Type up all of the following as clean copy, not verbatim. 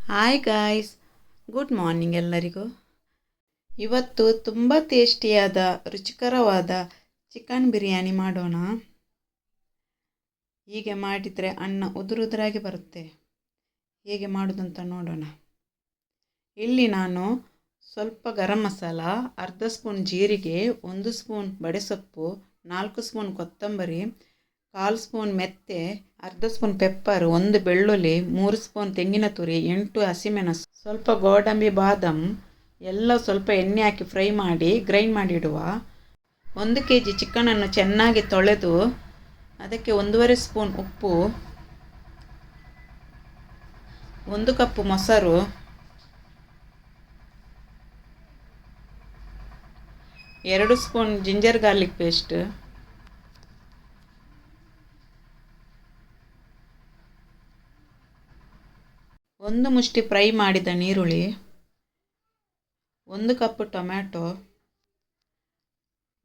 Hi guys, good morning ಎಲ್ಲರಿಗೂ. ಇವತ್ತು ತುಂಬ ಟೇಸ್ಟಿಯಾದ ರುಚಿಕರವಾದ ಚಿಕನ್ ಬಿರಿಯಾನಿ ಮಾಡೋಣ. ಹೀಗೆ ಮಾಡಿದರೆ ಅನ್ನ ಉದುರುದುರಾಗಿ ಬರುತ್ತೆ. ಹೇಗೆ ಮಾಡೋದಂತ ನೋಡೋಣ. ಇಲ್ಲಿ ನಾನು ಸ್ವಲ್ಪ ಗರಂ ಮಸಾಲ, ಅರ್ಧ ಸ್ಪೂನ್ ಜೀರಿಗೆ, 1 ಸ್ಪೂನ್ ಬಡೆಸೊಪ್ಪು, 4 ಸ್ಪೂನ್ ಕೊತ್ತಂಬರಿ, 1/4 ಸ್ಪೂನ್ ಮೆಂತೆ, ಅರ್ಧ ಸ್ಪೂನ್ ಪೆಪ್ಪರ್, 1 ಬೆಳ್ಳುಳ್ಳಿ, 3 ಸ್ಪೂನ್ ತೆಂಗಿನ ತುರಿ, 8 ಹಸಿಮೆಣಸು, ಸ್ವಲ್ಪ ಗೋಡಂಬಿ ಬಾದಾಮ್ ಎಲ್ಲ ಸ್ವಲ್ಪ ಎಣ್ಣೆ ಹಾಕಿ ಫ್ರೈ ಮಾಡಿ ಗ್ರೈಂಡ್ ಮಾಡಿ ಇಡುವ. 1 kg ಚಿಕನನ್ನು ಚೆನ್ನಾಗಿ ತೊಳೆದು ಅದಕ್ಕೆ 1.5 ಸ್ಪೂನ್ ಉಪ್ಪು, 1 ಕಪ್ ಮೊಸರು, 2 ಸ್ಪೂನ್ ಜಿಂಜರ್ ಗಾರ್ಲಿಕ್ ಪೇಸ್ಟ್, 1 ಮುಷ್ಟಿ ಫ್ರೈ ಮಾಡಿದ ನೀರುಳ್ಳಿ, 1 ಕಪ್ ಟೊಮ್ಯಾಟೊ,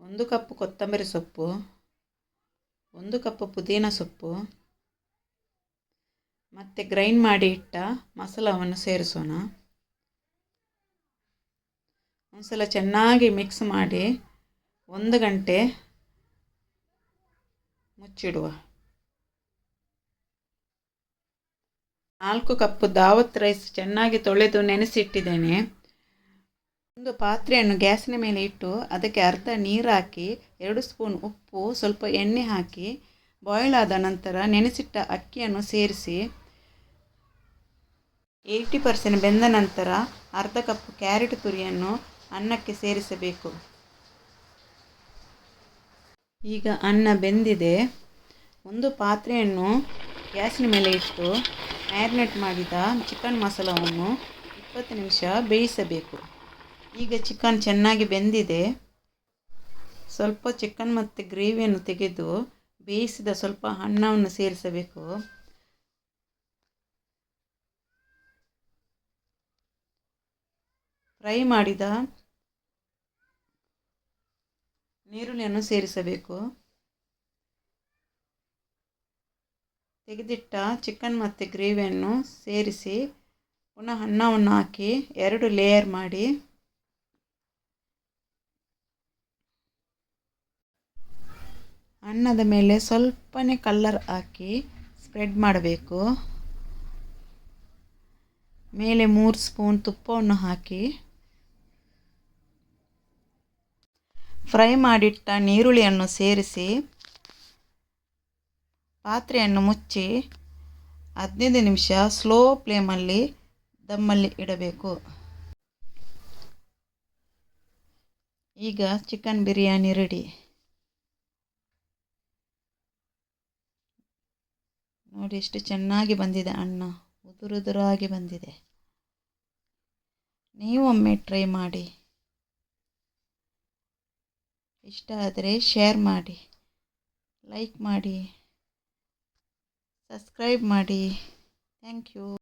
1 ಕಪ್ ಕೊತ್ತಂಬರಿ ಸೊಪ್ಪು, 1 ಕಪ್ ಪುದೀನ ಸೊಪ್ಪು ಮತ್ತು ಗ್ರೈಂಡ್ ಮಾಡಿ ಇಟ್ಟ ಮಸಾಲವನ್ನು ಸೇರಿಸೋಣ. ಒಂದ್ಸಲ ಚೆನ್ನಾಗಿ ಮಿಕ್ಸ್ ಮಾಡಿ 1 ಗಂಟೆ ಮುಚ್ಚಿಡುವ. 4 ಕಪ್ ದಾವತ್ ರೈಸ್ ಚೆನ್ನಾಗಿ ತೊಳೆದು ನೆನೆಸಿಟ್ಟಿದ್ದೇನೆ. ಒಂದು ಪಾತ್ರೆಯನ್ನು ಗ್ಯಾಸಿನ ಮೇಲೆ ಇಟ್ಟು ಅದಕ್ಕೆ ಅರ್ಧ ನೀರು ಹಾಕಿ 2 ಸ್ಪೂನ್ ಉಪ್ಪು, ಸ್ವಲ್ಪ ಎಣ್ಣೆ ಹಾಕಿ ಬಾಯ್ಲ್ ಆದ ನಂತರ ನೆನೆಸಿಟ್ಟ ಅಕ್ಕಿಯನ್ನು ಸೇರಿಸಿ 80% ಬೆಂದ ನಂತರ ಅರ್ಧ ಕಪ್ ಕ್ಯಾರೆಟ್ ತುರಿಯನ್ನು ಅನ್ನಕ್ಕೆ ಸೇರಿಸಬೇಕು. ಈಗ ಅನ್ನ ಬೆಂದಿದೆ. ಒಂದು ಪಾತ್ರೆಯನ್ನು ಗ್ಯಾಸಿನ ಮೇಲೆ ಇಟ್ಟು ಮ್ಯಾರಿನೇಟ್ ಮಾಡಿದ ಚಿಕನ್ ಮಸಾಲವನ್ನು 20 ನಿಮಿಷ ಬೇಯಿಸಬೇಕು. ಈಗ ಚಿಕನ್ ಚೆನ್ನಾಗಿ ಬೆಂದಿದೆ. ಸ್ವಲ್ಪ ಚಿಕನ್ ಮತ್ತು ಗ್ರೇವಿಯನ್ನು ತೆಗೆದು ಬೇಯಿಸಿದ ಸ್ವಲ್ಪ ಅನ್ನವನ್ನು ಸೇರಿಸಬೇಕು. ಫ್ರೈ ಮಾಡಿದ ನೀರುಳ್ಳಿಯನ್ನು ಸೇರಿಸಬೇಕು. ತೆಗೆದಿಟ್ಟ ಚಿಕನ್ ಮತ್ತು ಗ್ರೇವಿಯನ್ನು ಸೇರಿಸಿ ಪುನಃ ಅನ್ನವನ್ನು ಹಾಕಿ 2 ಲೇಯರ್ ಮಾಡಿ ಅನ್ನದ ಮೇಲೆ ಸ್ವಲ್ಪನೇ ಕಲ್ಲರ್ ಹಾಕಿ ಸ್ಪ್ರೆಡ್ ಮಾಡಬೇಕು. ಮೇಲೆ 3 ಸ್ಪೂನ್ ತುಪ್ಪವನ್ನು ಹಾಕಿ ಫ್ರೈ ಮಾಡಿಟ್ಟ ನೀರುಳ್ಳಿಯನ್ನು ಸೇರಿಸಿ ಪಾತ್ರೆಯನ್ನು ಮುಚ್ಚಿ 15 ನಿಮಿಷ ಸ್ಲೋ ಫ್ಲೇಮಲ್ಲಿ ದಮ್ಮಲ್ಲಿ ಇಡಬೇಕು. ಈಗ ಚಿಕನ್ ಬಿರಿಯಾನಿ ರೆಡಿ. ನೋಡಿ ಎಷ್ಟು ಚೆನ್ನಾಗಿ ಬಂದಿದೆ, ಅನ್ನ ಉದುರುದುರಾಗಿ ಬಂದಿದೆ. ನೀವೊಮ್ಮೆ ಟ್ರೈ ಮಾಡಿ. ಇಷ್ಟ ಆದರೆ ಶೇರ್ ಮಾಡಿ, ಲೈಕ್ ಮಾಡಿ, ಸಬ್ಸ್ಕ್ರೈಬ್ ಮಾಡಿ. Thank you.